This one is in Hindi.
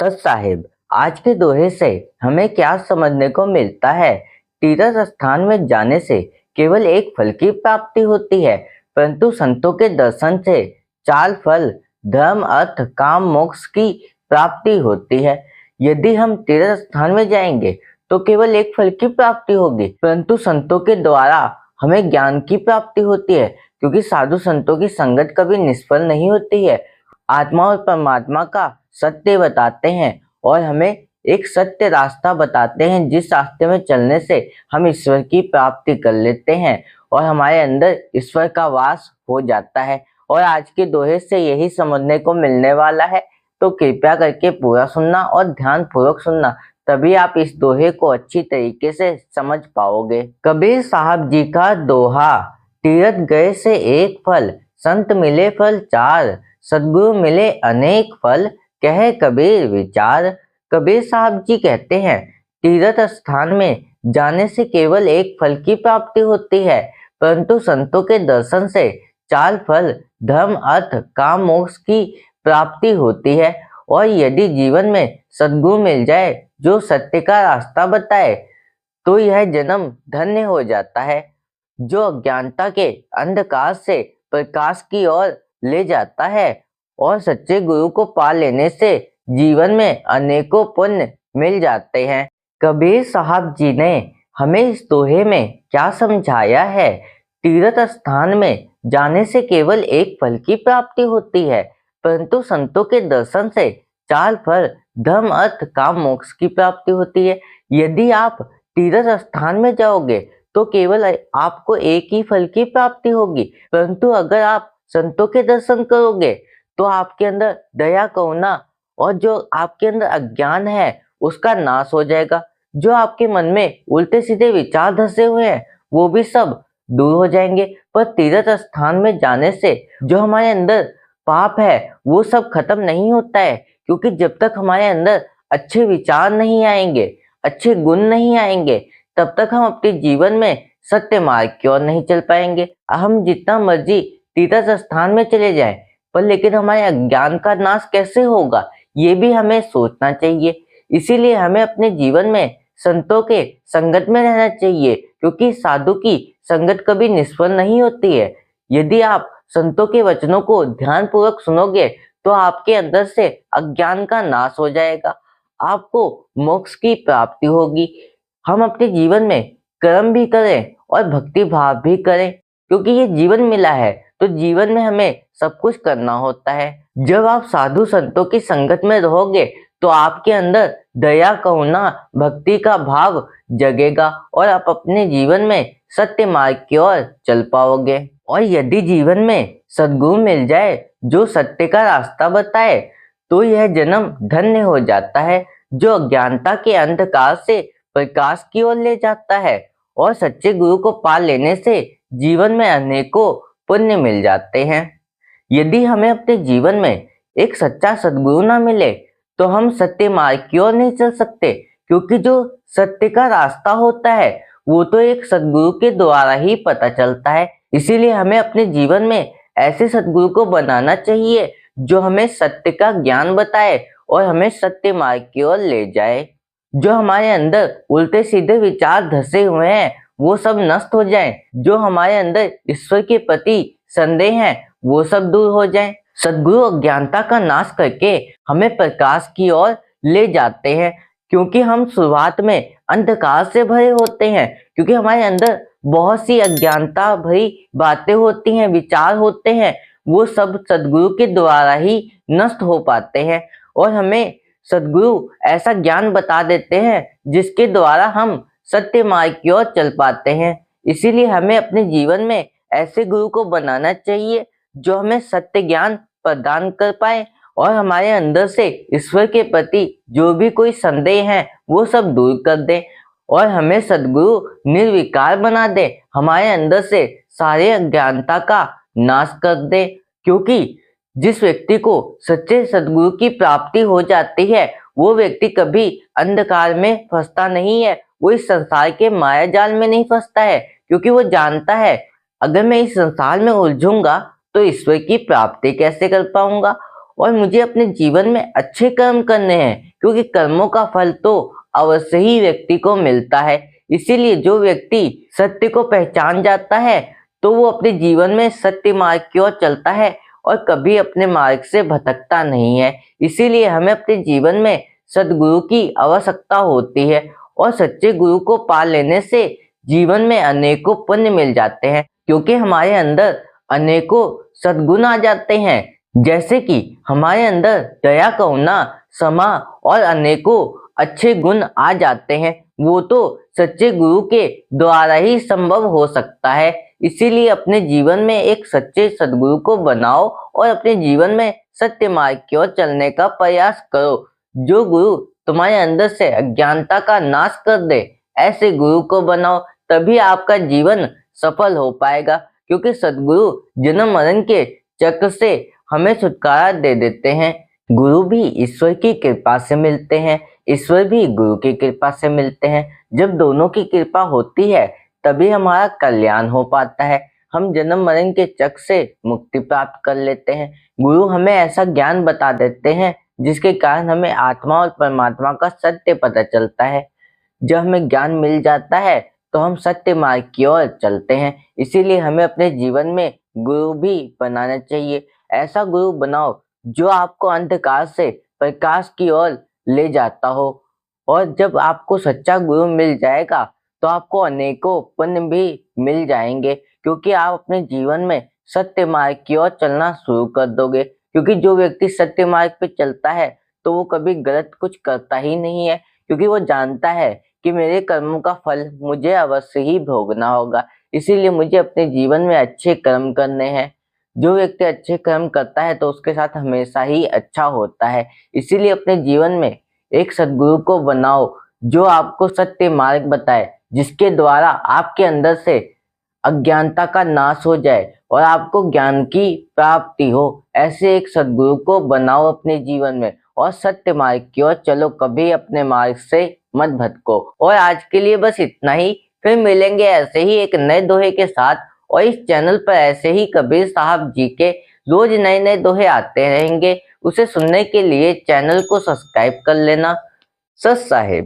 सच साहिब, आज के दोहे से हमें क्या समझने को मिलता है? तीर्थ स्थान में जाने से केवल एक फल की प्राप्ति होती है, परंतु संतों के दर्शन से चार फल धर्म, अर्थ, काम, मोक्ष की प्राप्ति होती है। यदि हम तीर्थ स्थान में जाएंगे तो केवल एक फल की प्राप्ति होगी, परंतु संतों के द्वारा हमें ज्ञान की प्राप्ति होती है, क्योंकि साधु संतों की संगत कभी निष्फल नहीं होती है। आत्मा और परमात्मा का सत्य बताते हैं और हमें एक सत्य रास्ता बताते हैं, जिस रास्ते में चलने से हम ईश्वर की प्राप्ति कर लेते हैं और हमारे अंदर ईश्वर का वास हो जाता है। और आज के दोहे से यही समझने को मिलने वाला है, तो कृपया करके पूरा सुनना और ध्यान पूर्वक सुनना, तभी आप इस दोहे को अच्छी तरीके से समझ पाओगे। कबीर साहब जी का दोहा, तीर्थ गए से एक फल, संत मिले फल चार, सद्गुरु मिले अनेक फल, कहे कबीर विचार। कबीर साहब जी कहते हैं, तीर्थ स्थान में जाने से केवल एक फल की प्राप्ति होती है, परंतु संतों के दर्शन से चार फल धर्म, अर्थ, काम, मोक्ष की प्राप्ति होती है। और यदि जीवन में सद्गुरु मिल जाए जो सत्य का रास्ता बताए, तो यह जन्म धन्य हो जाता है, जो अज्ञानता के अंधकार से प्रकाश की ओर ले जाता है। और सच्चे गुरु को पा लेने से जीवन में अनेकों पुण्य मिल जाते हैं। कबीर साहब जी ने हमें इस दोहे में क्या समझाया है? तीर्थ स्थान में जाने से केवल एक फल की प्राप्ति होती है, परंतु संतों के दर्शन से चार फल धर्म, अर्थ, काम, मोक्ष की प्राप्ति होती है। यदि आप तीर्थ स्थान में जाओगे तो केवल आपको एक ही फल की प्राप्ति होगी, परंतु अगर आप संतों के दर्शन करोगे तो आपके अंदर दया, करुणा और जो आपके अंदर अज्ञान है उसका नाश हो जाएगा। जो आपके मन में उल्टे सीधे विचार धसे हुए हैं वो भी सब दूर हो जाएंगे। पर तीर्थ स्थान में जाने से जो हमारे अंदर पाप है वो सब खत्म नहीं होता है, क्योंकि जब तक हमारे अंदर अच्छे विचार नहीं आएंगे, अच्छे गुण नहीं आएंगे, तब तक हम अपने जीवन में सत्य मार्ग की ओर नहीं चल पाएंगे। हम जितना मर्जी तीर्थ स्थान में चले जाएं, पर लेकिन हमारे अज्ञान का नाश कैसे होगा, ये भी हमें सोचना चाहिए। इसीलिए हमें अपने जीवन में संतों के संगत में रहना चाहिए, क्योंकि साधु की संगत कभी निष्फल नहीं होती है। यदि आप संतों के वचनों को ध्यान पूर्वक सुनोगे तो आपके अंदर से अज्ञान का नाश हो जाएगा, आपको मोक्ष की प्राप्ति होगी। हम अपने जीवन में कर्म भी करें और भक्ति भाव भी करें, क्योंकि ये जीवन मिला है तो जीवन में हमें सब कुछ करना होता है। जब आप साधु संतों की संगत में रहोगे तो आपके अंदर दया, करुणा, भक्ति का भाव जगेगा और आप अपने जीवन में सत्य मार्ग की ओर चल पाओगे। और यदि जीवन में सद्गुरु मिल जाए जो सत्य का रास्ता बताए, तो यह जन्म धन्य हो जाता है, जो अज्ञानता के अंधकार से प्रकाश की ओर ले जाता है। और सच्चे गुरु को पा लेने से जीवन में अनेकों पुण्य मिल जाते हैं। यदि हमें अपने जीवन में एक सच्चा सद्गुरु ना मिले तो हम सत्य मार्ग की ओर नहीं चल सकते, क्योंकि जो सत्य का रास्ता होता है वो तो एक सद्गुरु के द्वारा ही पता चलता है। इसीलिए हमें अपने जीवन में ऐसे सद्गुरु को बनाना चाहिए जो हमें सत्य का ज्ञान बताए और हमें सत्य मार्ग की ओर ले जाए। जो हमारे अंदर उल्टे सीधे विचार धसे हुए हैं वो सब नष्ट हो जाएं, जो हमारे अंदर ईश्वर के प्रति संदेह है वो सब दूर हो जाएं। सद्गुरु अज्ञानता का नाश करके हमें प्रकाश की ओर ले जाते हैं, क्योंकि हम शुरुआत में अंधकार से भरे होते हैं, क्योंकि हमारे अंदर बहुत सी अज्ञानता भरी बातें होती हैं, विचार होते हैं, वो सब सद्गुरु के द्वारा ही नष्ट हो पाते हैं। और हमें सद्गुरु ऐसा ज्ञान बता देते हैं जिसके द्वारा हम सत्य मार्ग की ओर चल पाते हैं। इसीलिए हमें अपने जीवन में ऐसे गुरु को बनाना चाहिए जो हमें सत्य ज्ञान प्रदान कर पाए और हमारे अंदर से ईश्वर के प्रति जो भी कोई संदेह है वो सब दूर कर दे और हमें सद्गुरु निर्विकार बना दे, हमारे अंदर से सारे अज्ञानता का नाश कर दे। क्योंकि जिस व्यक्ति को सच्चे सद्गुरु की प्राप्ति हो जाती है वो व्यक्ति कभी अंधकार में फंसता नहीं है, वो इस संसार के माया जाल में नहीं फंसता है, क्योंकि वो जानता है अगर मैं इस संसार में उलझूंगा तो ईश्वर की प्राप्ति कैसे कर पाऊंगा। और मुझे अपने जीवन में अच्छे कर्म करने हैं, क्योंकि कर्मों का फल तो अवश्य ही व्यक्ति को मिलता है। इसीलिए जो व्यक्ति सत्य को पहचान जाता है तो वो अपने जीवन में सत्य मार्ग की ओर चलता है और कभी अपने मार्ग से भटकता नहीं है। इसीलिए हमें अपने जीवन में सद्गुरु की आवश्यकता होती है और सच्चे गुरु को पा लेने से जीवन में अनेकों पुण्य मिल जाते हैं, क्योंकि हमारे अंदर अनेकों सद्गुण आ जाते हैं। जैसे कि हमारे अंदर दया, करुणा, क्षमा और अनेकों अच्छे गुण आ जाते हैं। वो तो सच्चे गुरु के द्वारा ही संभव हो सकता है। इसीलिए अपने जीवन में एक सच्चे सद्गुरु को बनाओ और अपने जीवन में सत्य मार्ग की ओर चलने का प्रयास करो। जो गुरु तुम्हारे अंदर से अज्ञानता का नाश कर दे, ऐसे गुरु को बनाओ, तभी आपका जीवन सफल हो पाएगा। क्योंकि सद्गुरु जन्म मरण के चक्र से हमें छुटकारा दे देते हैं। गुरु भी ईश्वर की कृपा से मिलते हैं, ईश्वर भी गुरु की कृपा से मिलते हैं। जब दोनों की कृपा होती है तभी हमारा कल्याण हो पाता है। हम जन्म मरण के चक्र से मुक्ति प्राप्त कर लेते हैं। गुरु हमें ऐसा ज्ञान बता देते हैं जिसके कारण हमें आत्मा और परमात्मा का सत्य पता चलता है। जब हमें ज्ञान मिल जाता है तो हम सत्य मार्ग की ओर चलते हैं। इसीलिए हमें अपने जीवन में गुरु भी बनाना चाहिए। ऐसा गुरु बनाओ जो आपको अंधकार से प्रकाश की ओर ले जाता हो। और जब आपको सच्चा गुरु मिल जाएगा तो आपको अनेकों पुण्य भी मिल जाएंगे, क्योंकि आप अपने जीवन में सत्य मार्ग की ओर चलना शुरू कर दोगे। क्योंकि जो व्यक्ति सत्य मार्ग पे चलता है तो वो कभी गलत कुछ करता ही नहीं है, क्योंकि वो जानता है कि मेरे कर्मों का फल मुझे अवश्य ही भोगना होगा। इसीलिए मुझे अपने जीवन में अच्छे कर्म करने हैं। जो व्यक्ति अच्छे कर्म करता है तो उसके साथ हमेशा ही अच्छा होता है। इसीलिए अपने जीवन में एक सद्गुरु को बनाओ जो आपको सत्य मार्ग बताए, जिसके द्वारा आपके अंदर से अज्ञानता का नाश हो जाए और आपको ज्ञान की प्राप्ति हो। ऐसे एक सद्गुरु को बनाओ अपने जीवन में और सत्य मार्ग की ओर चलो, कभी अपने मार्ग से मत भटको। और आज के लिए बस इतना ही। फिर मिलेंगे ऐसे ही एक नए दोहे के साथ। और इस चैनल पर ऐसे ही कबीर साहब जी के रोज नए नए दोहे आते रहेंगे। उसे सुनने के लिए चैनल को सब्सक्राइब कर लेना। सत साहेब।